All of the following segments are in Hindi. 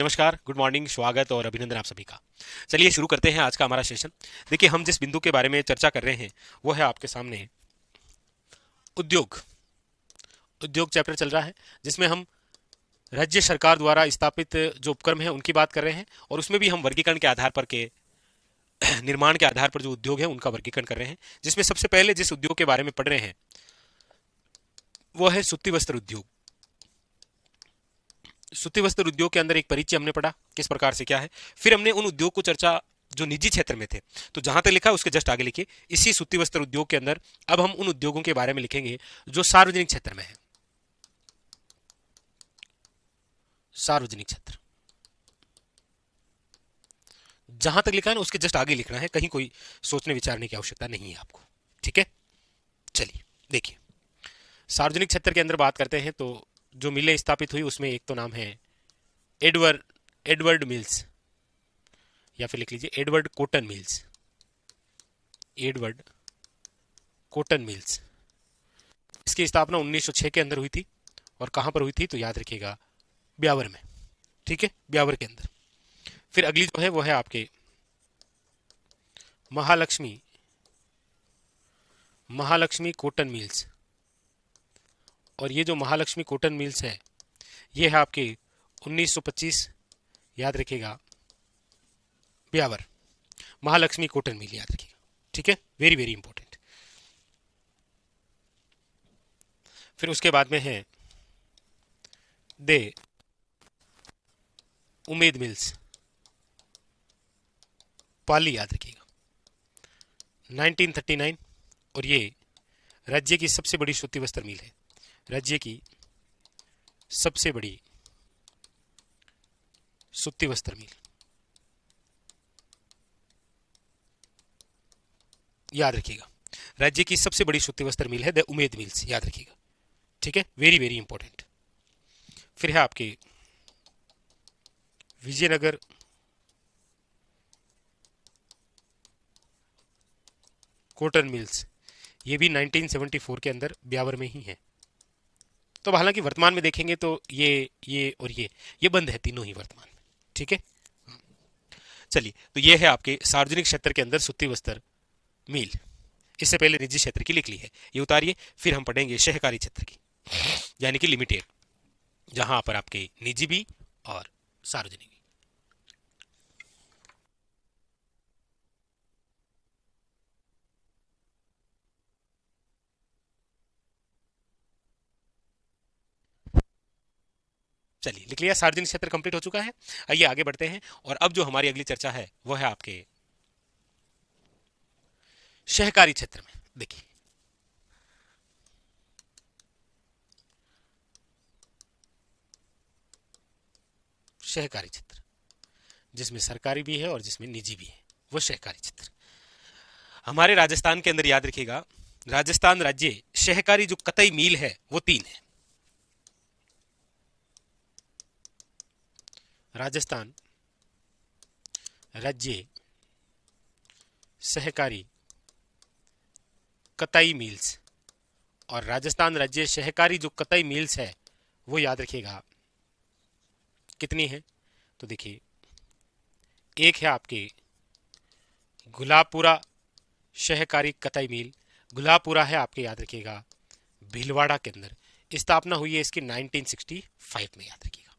नमस्कार, गुड मॉर्निंग, स्वागत और अभिनंदन आप सभी का। चलिए शुरू करते हैं आज का हमारा सेशन। देखिए, हम जिस बिंदु के बारे में चर्चा कर रहे हैं वो है आपके सामने उद्योग। उद्योग चैप्टर चल रहा है जिसमें हम राज्य सरकार द्वारा स्थापित जो उपक्रम है उनकी बात कर रहे हैं और उसमें भी हम वर्गीकरण के आधार पर के निर्माण के आधार पर जो उद्योग है उनका वर्गीकरण कर रहे हैं, जिसमें सबसे पहले जिस उद्योग के बारे में पढ़ रहे हैं वो है सूती वस्त्र उद्योग। सूती वस्त्र उद्योग के अंदर एक परिचय हमने पढ़ा किस प्रकार से क्या है। फिर हमने उन उद्योग को चर्चा जो निजी क्षेत्र में थे, तो जहां तक लिखा उसके जस्ट आगे लिखिए इसी सूती वस्त्र उद्योग के अंदर अब हम उन उद्योगों के बारे में लिखेंगे जो सार्वजनिक क्षेत्र में है। सार्वजनिक क्षेत्र जहां तक लिखा है ना उसके जस्ट आगे लिखना है, कहीं कोई सोचने विचारने की आवश्यकता नहीं है आपको। ठीक है, चलिए देखिए सार्वजनिक क्षेत्र के अंदर बात करते हैं तो जो मिलें स्थापित हुई उसमें एक तो नाम है एडवर्ड एडवर्ड मिल्स, या फिर लिख लीजिए Edward cotton mills. Edward cotton mills, इसकी स्थापना 1906 के अंदर हुई थी और कहां पर हुई थी तो याद रखिएगा ब्यावर में। ठीक है, ब्यावर के अंदर। फिर अगली जो है वो है आपके महालक्ष्मी महालक्ष्मी कॉटन मिल्स। और ये जो महालक्ष्मी कॉटन मिल्स है ये है आपके 1925, याद रखिएगा ब्यावर। महालक्ष्मी कॉटन मिल याद रखिएगा। ठीक है, वेरी वेरी इंपॉर्टेंट। फिर उसके बाद में है दे उमेद मिल्स, पाली, याद रखिएगा 1939। और ये राज्य की सबसे बड़ी सूती वस्त्र मिल है, राज्य की सबसे बड़ी सूती वस्त्र मिल, याद रखिएगा राज्य की सबसे बड़ी सूती वस्त्र मिल है द उमेद मिल्स, याद रखिएगा। ठीक है, वेरी वेरी इंपॉर्टेंट। फिर है आपके विजयनगर कॉटन मिल्स, ये भी 1974 के अंदर ब्यावर में ही है। तो हालांकि वर्तमान में देखेंगे तो ये और ये बंद है तीनों ही वर्तमान में। ठीक है, चलिए तो ये है आपके सार्वजनिक क्षेत्र के अंदर सूती वस्त्र मिल। इससे पहले निजी क्षेत्र की लिख ली है, ये उतारिए। फिर हम पढ़ेंगे सहकारी क्षेत्र की, यानी कि लिमिटेड, जहां पर आपके निजी भी और सार्वजनिक भी। चलिए लिख लिया, सार्वजनिक क्षेत्र कंप्लीट हो चुका है। आइए आगे बढ़ते हैं और अब जो हमारी अगली चर्चा है वो है आपके सहकारी क्षेत्र में। देखिए सहकारी क्षेत्र जिसमें सरकारी भी है और जिसमें निजी भी है, वो सहकारी क्षेत्र। हमारे राजस्थान के अंदर याद रखिएगा राजस्थान राज्य सहकारी जो कतई मील है वो 3 है। राजस्थान राज्य सहकारी कतई मिल्स, और राजस्थान राज्य सहकारी जो कतई मिल्स है वो याद रखिएगा कितनी है। तो देखिए एक है आपके गुलाबपुरा सहकारी कतई मिल, गुलाबपुरा है आपके, याद रखिएगा भीलवाड़ा के अंदर। स्थापना हुई है इसकी 1965 में, याद रखिएगा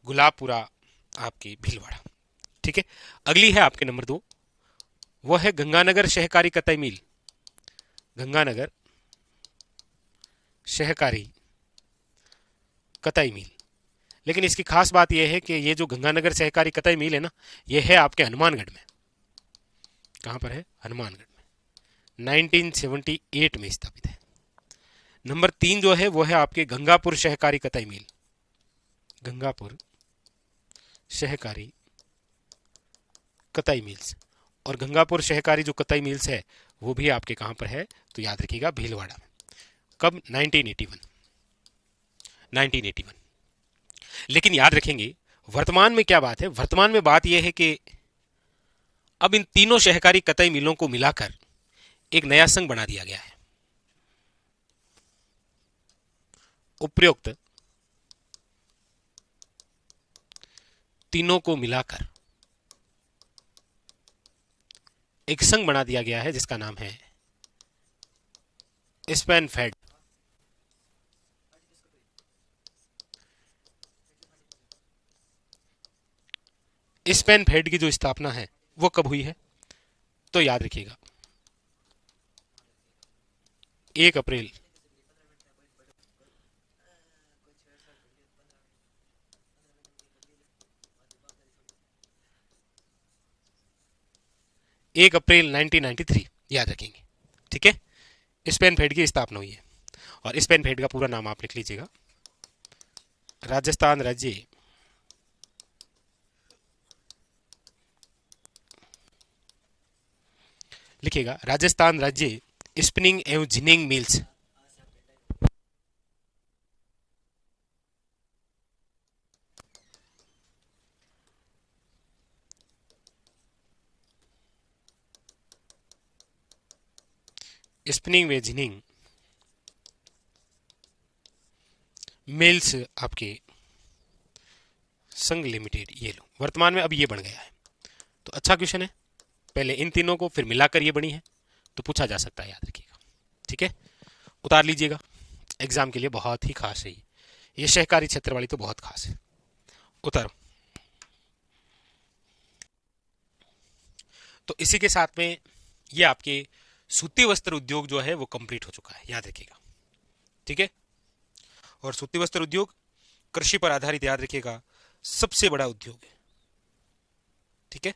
गुलाबपुरा आपके भीलवाड़ा। ठीक है, अगली है आपके नंबर 2, वो है गंगानगर सहकारी कतई मिल। गंगानगर सहकारी कतई मिल, लेकिन इसकी खास बात यह है कि ये जो गंगानगर सहकारी कतई मिल है ना, ये है आपके हनुमानगढ़ में। कहां पर है? हनुमानगढ़ में, 1978 में स्थापित है। नंबर 3 जो है वो है आपके गंगापुर सहकारी कतई मिल। गंगापुर सहकारी कतई मिल्स, और गंगापुर सहकारी जो कतई मिल्स है वो भी आपके कहां पर है तो याद रखिएगा भीलवाड़ा में। कब? 1981। लेकिन याद रखेंगे वर्तमान में क्या बात है, वर्तमान में बात यह है कि अब इन तीनों सहकारी कतई मिलों को मिलाकर एक नया संघ बना दिया गया है। उपरोक्त तीनों को मिलाकर एक संघ बना दिया गया है जिसका नाम है स्पेन फेड। स्पेन फेड की जो स्थापना है वो कब हुई है, तो याद रखिएगा 1 अप्रैल 1 अप्रैल 1993 याद रखेंगे। ठीक है, स्पेन फेड की स्थापना हुई है। और स्पेन फेड का पूरा नाम आप लिख लीजिएगा, राजस्थान राज्य लिखिएगा, राजस्थान राज्य स्पिनिंग एवं जिनिंग मिल्स। स्पिनिंग व जिनिंग मिल्स आपके संघ लिमिटेड, ये लो वर्तमान में अब ये बन गया है। तो अच्छा क्वेश्चन है, पहले इन तीनों को फिर मिलाकर ये बनी है, तो पूछा जा सकता है, याद रखिएगा। ठीक है, उतार लीजिएगा, एग्जाम के लिए बहुत ही खास है ये सहकारी क्षेत्र वाली तो बहुत खास है। उतारो। तो इसी के साथ में ये आपके सूती वस्त्र उद्योग जो है वो कंप्लीट हो चुका है, याद रखिएगा। ठीक है, और सूती वस्त्र उद्योग कृषि पर आधारित, याद रखिएगा, सबसे बड़ा उद्योग है। ठीक है,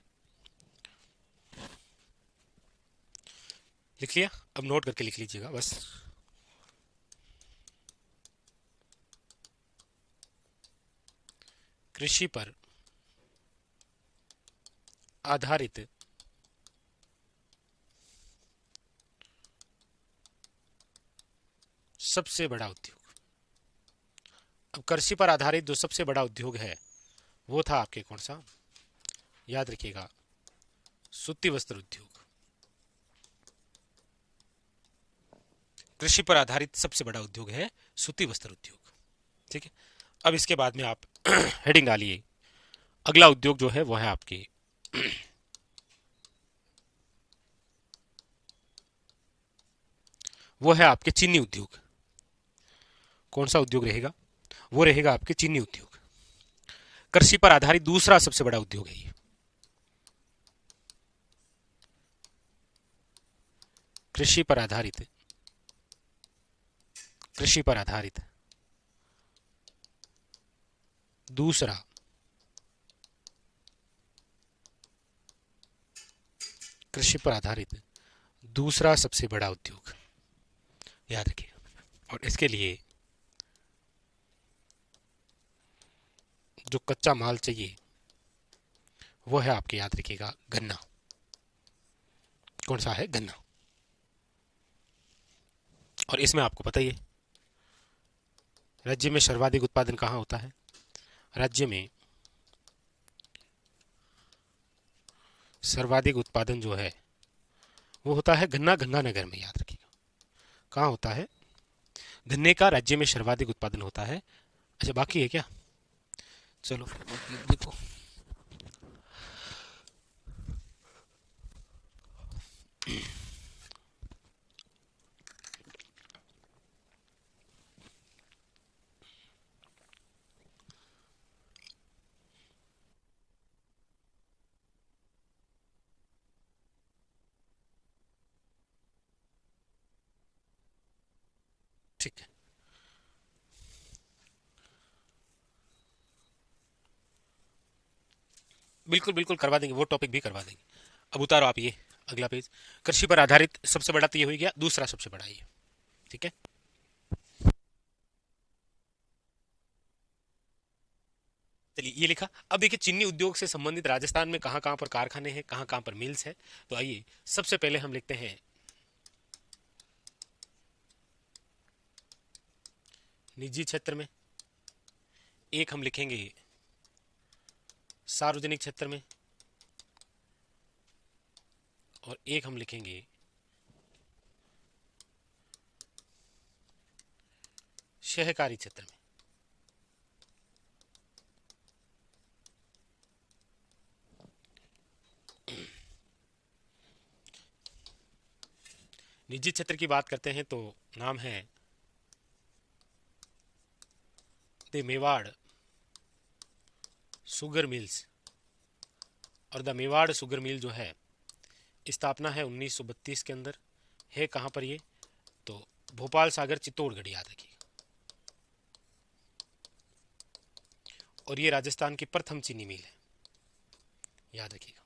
लिख लिया, अब नोट करके लिख लीजिएगा बस। कृषि पर आधारित सबसे बड़ा उद्योग। अब कृषि पर आधारित जो सबसे बड़ा उद्योग है वो था आपके कौन सा, याद रखिएगा, सूती वस्त्र उद्योग। कृषि पर आधारित सबसे बड़ा उद्योग है सूती वस्त्र उद्योग। ठीक है, अब इसके बाद में आप हेडिंग डालिए, अगला उद्योग जो है वो है आपके वो है आपके चीनी उद्योग। कौन सा उद्योग रहेगा, वो रहेगा आपके चीनी उद्योग। कृषि पर आधारित दूसरा सबसे बड़ा उद्योग है ये। कृषि पर आधारित, कृषि पर आधारित दूसरा कृषि पर आधारित दूसरा सबसे बड़ा उद्योग, याद रखिए। और इसके लिए जो कच्चा माल चाहिए वो है आपके, याद रखिएगा, गन्ना। कौन सा है, गन्ना। और इसमें आपको पता ही है राज्य में सर्वाधिक उत्पादन कहाँ होता है, राज्य में सर्वाधिक उत्पादन जो है वो होता है गन्ना गंगानगर में, याद रखिएगा। कहाँ होता है, गन्ने का राज्य में सर्वाधिक उत्पादन होता है। अच्छा बाकी है क्या, चलो देखो। ठीक है, बिल्कुल बिल्कुल करवा देंगे, वो टॉपिक भी करवा देंगे। अब उतारो आप ये अगला पेज, कृषि पर आधारित सबसे बड़ा तो ये हो गया, दूसरा सबसे बड़ा ये। ठीक है, चलिए ये लिखा। अब देखिए चीनी उद्योग से संबंधित राजस्थान में कहाँ कहाँ पर कारखाने हैं, कहाँ कहाँ पर मिल्स है। तो आइए सबसे पहले हम लिखते हैं निजी क्षेत्र में, एक हम लिखेंगे सार्वजनिक क्षेत्र में, और एक हम लिखेंगे सहकारी क्षेत्र में। निजी क्षेत्र की बात करते हैं तो नाम है द मेवाड़ शुगर मिल्स। और द मेवाड़ शुगर मिल जो है स्थापना है 1932 के अंदर। है कहाँ पर ये? तो भोपाल सागर चित्तौड़गढ़, याद रखिए। और ये राजस्थान की प्रथम चीनी मिल है, याद रखिएगा।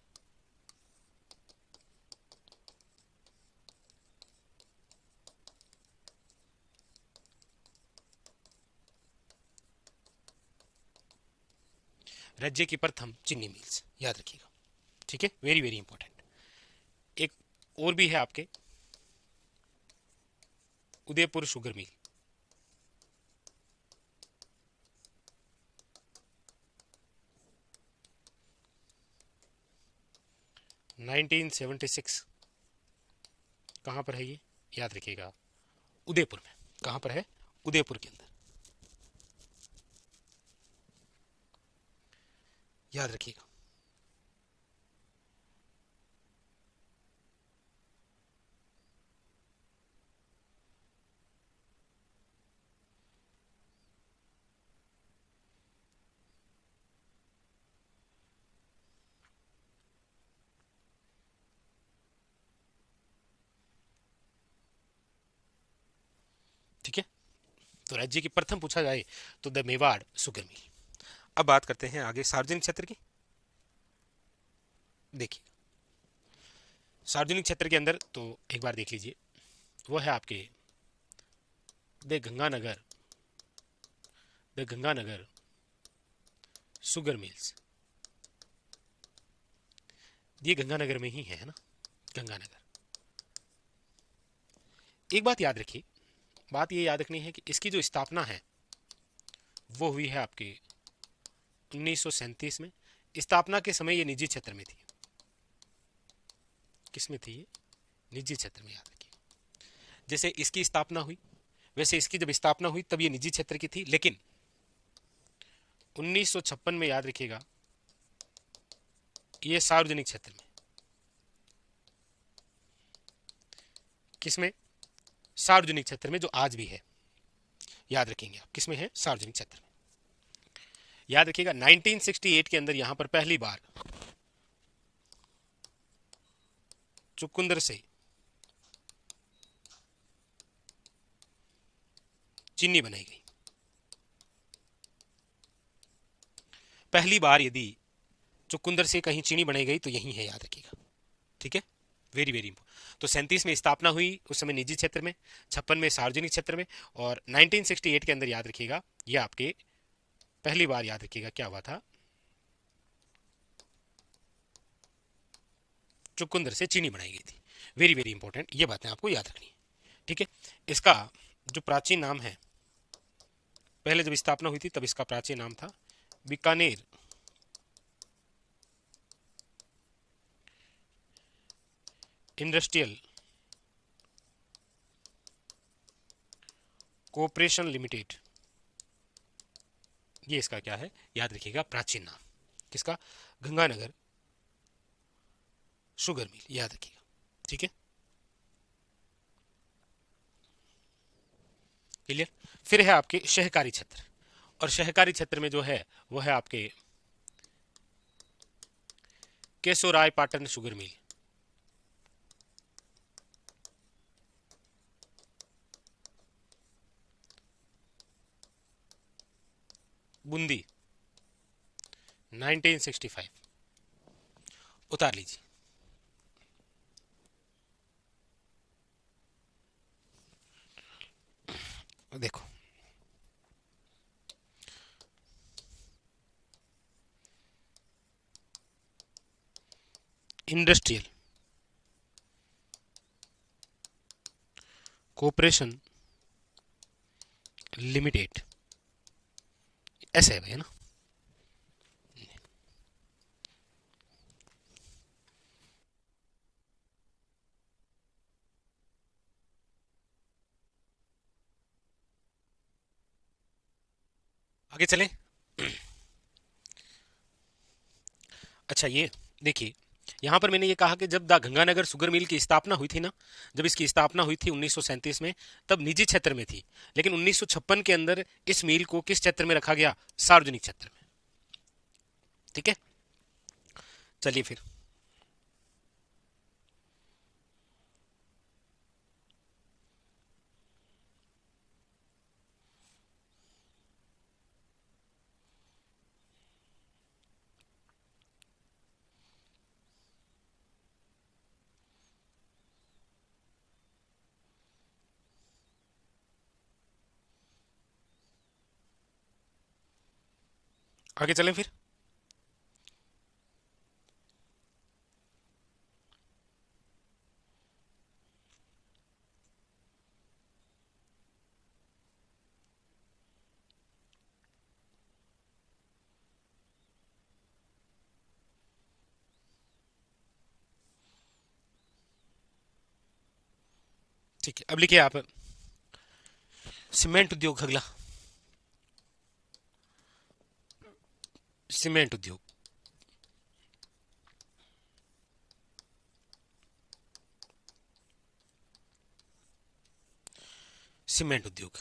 राज्य की प्रथम चीनी मिल्स, याद रखिएगा। ठीक है, वेरी वेरी इंपॉर्टेंट। एक और भी है आपके, उदयपुर शुगर मिल। नाइनटीन 76 कहाँ पर है ये? याद रखिएगा, उदयपुर में। कहाँ पर है? उदयपुर के अंदर, याद रखिएगा। ठीक है, तो राज्य की प्रथम पूछा जाए तो द मेवाड़ शुगर मिल। अब बात करते हैं आगे सार्वजनिक क्षेत्र की। देखिए, सार्वजनिक क्षेत्र के अंदर तो एक बार देख लीजिए, वो है आपके द गंगानगर शुगर मिल्स। ये गंगानगर में ही है ना, गंगानगर। एक बात याद रखिए, बात ये याद रखनी है कि इसकी जो स्थापना है वो हुई है आपके 1937 में। स्थापना के समय ये निजी क्षेत्र में थी। किसमें थी ये? निजी क्षेत्र में, याद रखिए। जैसे इसकी स्थापना हुई, वैसे इसकी जब स्थापना हुई तब ये निजी क्षेत्र की थी, लेकिन 1956 में, याद रखिएगा, ये सार्वजनिक क्षेत्र में। किसमें? सार्वजनिक क्षेत्र में, जो आज भी है, याद रखेंगे आप। किसमें है? सार्वजनिक क्षेत्र में। याद रखिएगा 1968 के अंदर यहां पर पहली बार चुकंदर से चीनी बनाई गई। पहली बार यदि चुकंदर से कहीं चीनी बनाई गई तो यही है, याद रखिएगा। ठीक है, वेरी वेरी इंपॉर्टेंट। तो 37 में स्थापना हुई, उस समय निजी क्षेत्र में, 56 में सार्वजनिक क्षेत्र में, और 1968 के अंदर, याद रखिएगा, यह आपके पहली बार, याद रखिएगा, क्या हुआ था? चुकंदर से चीनी बनाई गई थी। वेरी वेरी इंपॉर्टेंट, ये बातें आपको याद रखनी है। ठीक है, इसका जो प्राचीन नाम है, पहले जब स्थापना हुई थी तब इसका प्राचीन नाम था बीकानेर इंडस्ट्रियल कोऑपरेशन लिमिटेड। ये इसका क्या है? याद रखिएगा, प्राचीन नाम। किसका? गंगानगर शुगर मिल, याद रखिएगा। ठीक है, क्लियर। फिर है आपके सहकारी क्षेत्र, और सहकारी क्षेत्र में जो है वो है आपके केशोराय पाटन शुगर मिल। बूंदी 1965, उतार लीजिए। देखो, इंडस्ट्रियल कोऑपरेशन लिमिटेड, ऐसे है भाई, ना। आगे चलें। अच्छा, ये देखिए, यहां पर मैंने ये कहा कि जब द गंगानगर शुगर मिल की स्थापना हुई थी ना, जब इसकी स्थापना हुई थी 1937 में, तब निजी क्षेत्र में थी, लेकिन 1956 के अंदर इस मिल को किस क्षेत्र में रखा गया? सार्वजनिक क्षेत्र में। ठीक है, चलिए फिर आगे चलें फिर। ठीक है, अब लिखिए आप सीमेंट उद्योग। अगला सीमेंट उद्योग। सीमेंट उद्योग,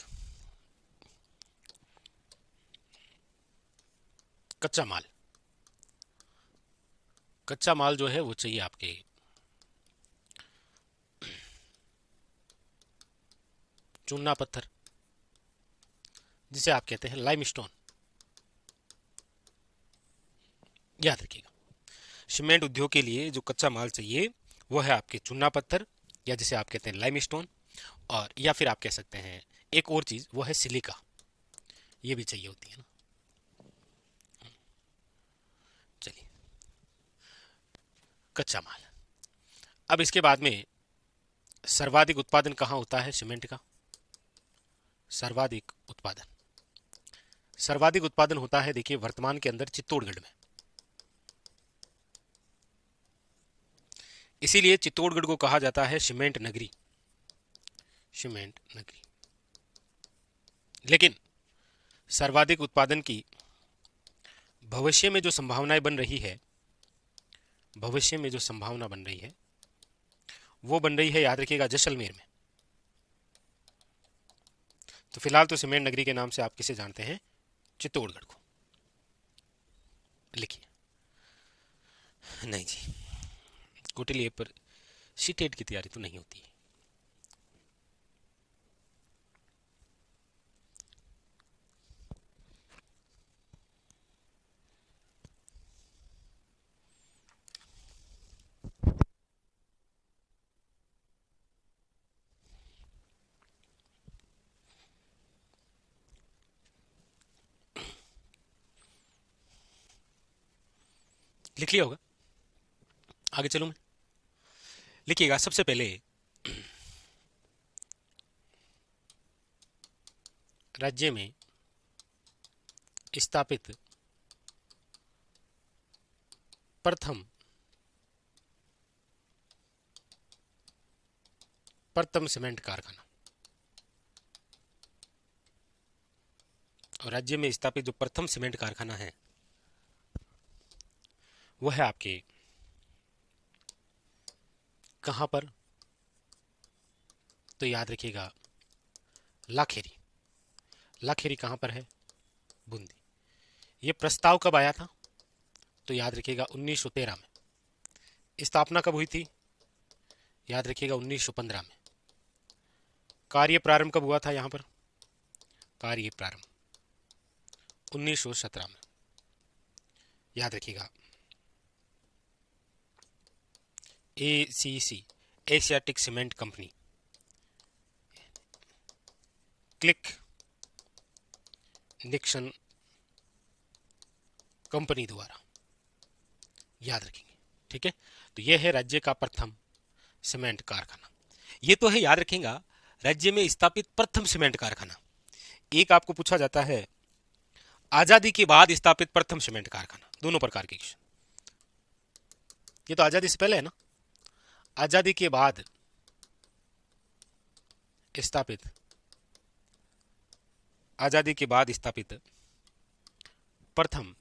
कच्चा माल। कच्चा माल जो है वो चाहिए आपके चूना पत्थर, जिसे आप कहते हैं लाइमस्टोन। याद रखिएगा, सीमेंट उद्योग के लिए जो कच्चा माल चाहिए वो है आपके चूना पत्थर, या जिसे आप कहते हैं लाइमस्टोन, और या फिर आप कह सकते हैं एक और चीज, वो है सिलिका। ये भी चाहिए होती है ना। चलिए, कच्चा माल। अब इसके बाद में सर्वाधिक उत्पादन कहाँ होता है सीमेंट का? सर्वाधिक उत्पादन, सर्वाधिक उत्पादन होता है देखिए वर्तमान के अंदर चित्तौड़गढ़ में। इसीलिए चित्तौड़गढ़ को कहा जाता है सीमेंट नगरी, सीमेंट नगरी। लेकिन सर्वाधिक उत्पादन की भविष्य में जो संभावनाएं बन रही है, भविष्य में जो संभावना बन रही है वो बन रही है, याद रखिएगा, जैसलमेर में। तो फिलहाल तो सीमेंट नगरी के नाम से आप किसे जानते हैं? चित्तौड़गढ़ को। लिखिए, नहीं जी, कोटिलिए पर सीटेट की तैयारी तो नहीं होती है। लिख लिया होगा, आगे चलूं मैं। लिखिएगा, सबसे पहले राज्य में स्थापित प्रथम प्रथम सीमेंट कारखाना, और राज्य में स्थापित जो प्रथम सीमेंट कारखाना है वो है आपके कहां पर? तो याद रखिएगा, लाखेरी। लाखेरी कहां पर है? बूंदी। ये प्रस्ताव कब आया था? तो याद रखिएगा 1913 में। स्थापना कब हुई थी? याद रखिएगा 1915 में। कार्य प्रारंभ कब हुआ था यहां पर? कार्य प्रारंभ 1917 में। याद रखिएगा, ACC, Asiatic cement company, click Nixon company द्वारा। याद रखेंगे, ठीक है। तो यह है राज्य का प्रथम सीमेंट कारखाना। ये तो है, याद रखेंगे, राज्य में स्थापित प्रथम सीमेंट कारखाना। एक आपको पूछा जाता है आजादी के बाद स्थापित प्रथम सीमेंट कारखाना, दोनों प्रकार के क्वेश्चन। ये तो आजादी से पहले है ना, आजादी के बाद स्थापित, आजादी के बाद स्थापित प्रथम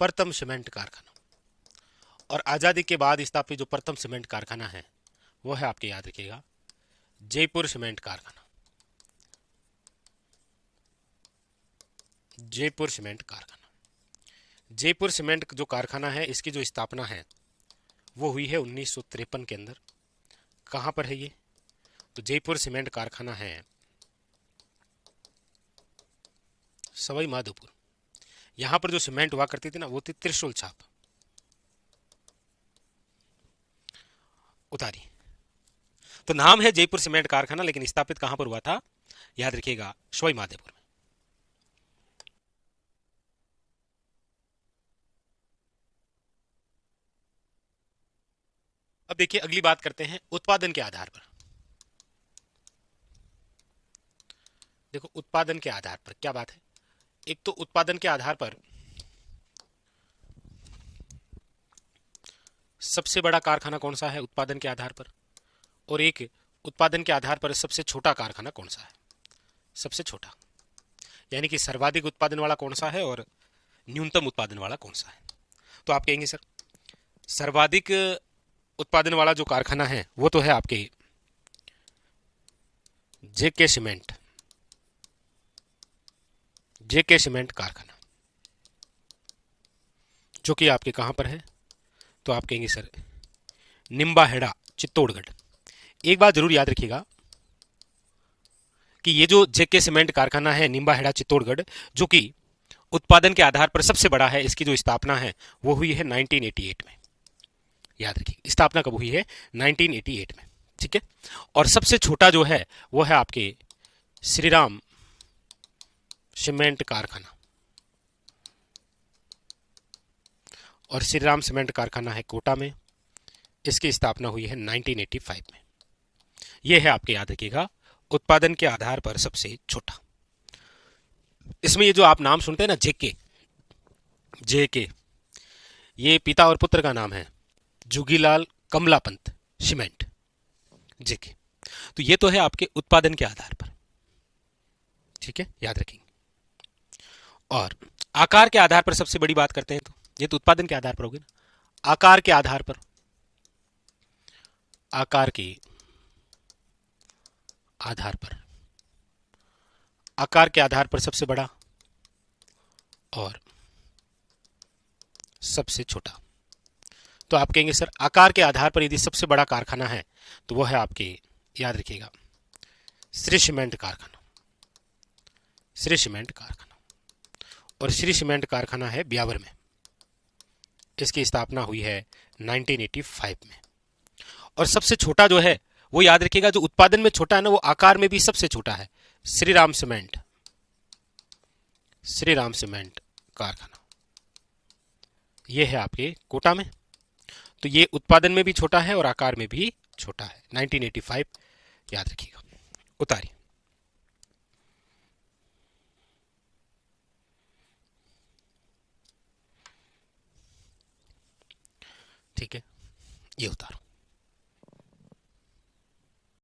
प्रथम सीमेंट कारखाना। और आज़ादी के बाद स्थापित जो प्रथम सीमेंट कारखाना है वो है आपके, याद रखिएगा, जयपुर सीमेंट कारखाना। जयपुर सीमेंट कारखाना। जयपुर सीमेंट जो कारखाना है इसकी जो स्थापना है वो हुई है 1953 के अंदर। कहाँ पर है ये? तो जयपुर सीमेंट कारखाना है सवाई माधोपुर। यहां पर जो सीमेंट हुआ करती थी ना वो थी त्रिशूल छाप। उतारी। तो नाम है जयपुर सीमेंट कारखाना, लेकिन स्थापित कहां पर हुआ था? याद रखिएगा, सवाई माधोपुर में। अब देखिए अगली बात करते हैं उत्पादन के आधार पर। देखो उत्पादन के आधार पर क्या बात है। एक तो उत्पादन के आधार पर सबसे बड़ा कारखाना कौन सा है उत्पादन के आधार पर, और एक उत्पादन के आधार पर सबसे छोटा कारखाना कौन सा है। सबसे छोटा यानी कि सर्वाधिक उत्पादन वाला कौन सा है और न्यूनतम उत्पादन वाला कौन सा है। तो आप कहेंगे सर सर्वाधिक उत्पादन वाला जो कारखाना है वो तो है आपके जेके सीमेंट। जेके सीमेंट कारखाना जो कि आपके कहां पर है, तो आप कहेंगे सर निम्बाहेड़ा चित्तौड़गढ़। एक बात जरूर याद रखिएगा कि ये जो जेके सीमेंट कारखाना है निम्बाहेड़ा चित्तौड़गढ़, जो कि उत्पादन के आधार पर सबसे बड़ा है, इसकी जो स्थापना है वो हुई है 1988 में। याद रखिए स्थापना कब हुई है? 1988 में। ठीक है। और सबसे छोटा जो है वो है आपके श्रीराम सीमेंट कारखाना, और श्रीराम सीमेंट कारखाना है कोटा में। इसकी स्थापना हुई है 1985 में। यह है आपके, याद रखिएगा, उत्पादन के आधार पर सबसे छोटा। इसमें ये जो आप नाम सुनते हैं ना जेके, जेके, ये पिता और पुत्र का नाम है, जुगीलाल कमलापंत सीमेंट, जेके। तो ये तो है आपके उत्पादन के आधार पर। ठीक है, याद रखेंगे। और आकार के आधार पर सबसे बड़ी बात करते हैं, तो ये तो उत्पादन के आधार पर होगी ना। आकार के आधार पर, आकार के आधार पर, आकार के आधार पर सबसे बड़ा और सबसे छोटा। तो आप कहेंगे सर आकार के आधार पर यदि सबसे बड़ा कारखाना है तो वो है आपके, याद रखिएगा, श्री सीमेंट कारखाना। श्री सीमेंट कारखाना, और श्री सीमेंट कारखाना है ब्यावर में। इसकी स्थापना हुई है 1985 में। और सबसे छोटा जो है वो याद रखिएगा, जो उत्पादन में छोटा है ना वो आकार में भी सबसे छोटा है, श्रीराम सीमेंट। श्रीराम सीमेंट कारखाना ये है आपके कोटा में। तो ये उत्पादन में भी छोटा है और आकार में भी छोटा है। 1985 याद रखिएगा। उतारी। ठीक है, ये उतारो।